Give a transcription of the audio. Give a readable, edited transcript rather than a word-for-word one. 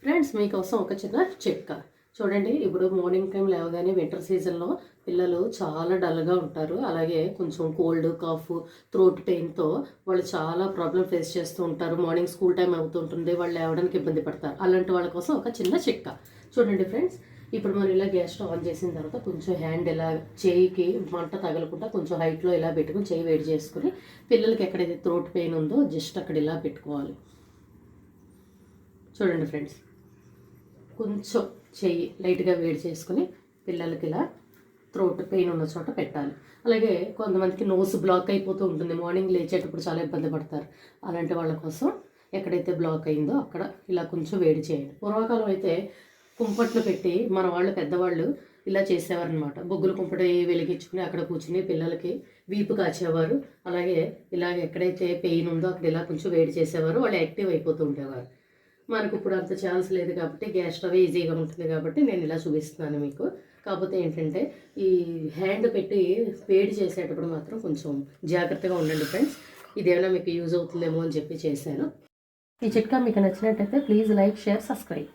Friends మీకోసం ఒక చిన్న చిట్కా చూడండి. ఇప్పుడు మార్నింగ్ టైం లేవగానే వింటర్ సీజన్లో పిల్లలు చాలా డల్గా ఉంటారు. అలాగే కొంచెం కోల్డ్, కాఫ్, థ్రోట్ పెయిన్తో వాళ్ళు చాలా ప్రాబ్లం ఫేస్ చేస్తూ ఉంటారు. మార్నింగ్ స్కూల్ టైం అవుతుంటుంది, వాళ్ళు లేవడానికి ఇబ్బంది పడతారు. అలాంటి వాళ్ళ కోసం ఒక చిన్న చిట్కా చూడండి ఫ్రెండ్స్. ఇప్పుడు మనం ఇలా గ్యాస్ స్టవ్ ఆన్ చేసిన తర్వాత కొంచెం హ్యాండ్ ఇలా చేయికి మంట తగలకుండా కొంచెం హైట్లో ఇలా పెట్టుకుని చేయి వేడి చేసుకుని పిల్లలకి ఎక్కడైతే థ్రోట్ పెయిన్ ఉందో జస్ట్ అక్కడ ఇలా పెట్టుకోవాలి. చూడండి ఫ్రెండ్స్, కొంచెం చెయ్యి లైట్గా వేడి చేసుకుని పిల్లలకి ఇలా థ్రోట్ పెయిన్ ఉన్న చోట పెట్టాలి. అలాగే కొంతమందికి నోస్ బ్లాక్ అయిపోతూ ఉంటుంది, మార్నింగ్ లేచేటప్పుడు చాలా ఇబ్బంది పడతారు. అలాంటి వాళ్ళ కోసం ఎక్కడైతే బ్లాక్ అయిందో అక్కడ ఇలా కొంచెం వేడి చేయండి. పూర్వకాలం అయితే కుంపట్లు పెట్టి మన వాళ్ళు పెద్దవాళ్ళు ఇలా చేసేవారనమాట. బొగ్గులు కుంపటి వెలిగించుకుని అక్కడ కూర్చుని పిల్లలకి వీపు కాచేవారు. అలాగే ఇలాగ ఎక్కడైతే పెయిన్ ఉందో అక్కడ ఇలా కొంచెం వేడి చేసేవారు, వాళ్ళు యాక్టివ్ అయిపోతూ ఉండేవారు. మనకు ఇప్పుడు అంత ఛాన్స్ లేదు కాబట్టి గ్యాస్ స్టవ్ ఈజీగా ఉంటుంది కాబట్టి నేను ఇలా చూపిస్తున్నాను మీకు. కాకపోతే ఏంటంటే ఈ హ్యాండ్ పెట్టి వేడి చేసేటప్పుడు మాత్రం కొంచెం జాగ్రత్తగా ఉండండి ఫ్రెండ్స్. ఇదేమైనా మీకు యూజ్ అవుతుందేమో అని చెప్పి చేశాను. ఈ చిట్కా మీకు నచ్చినట్టయితే ప్లీజ్ లైక్, షేర్, సబ్స్క్రైబ్.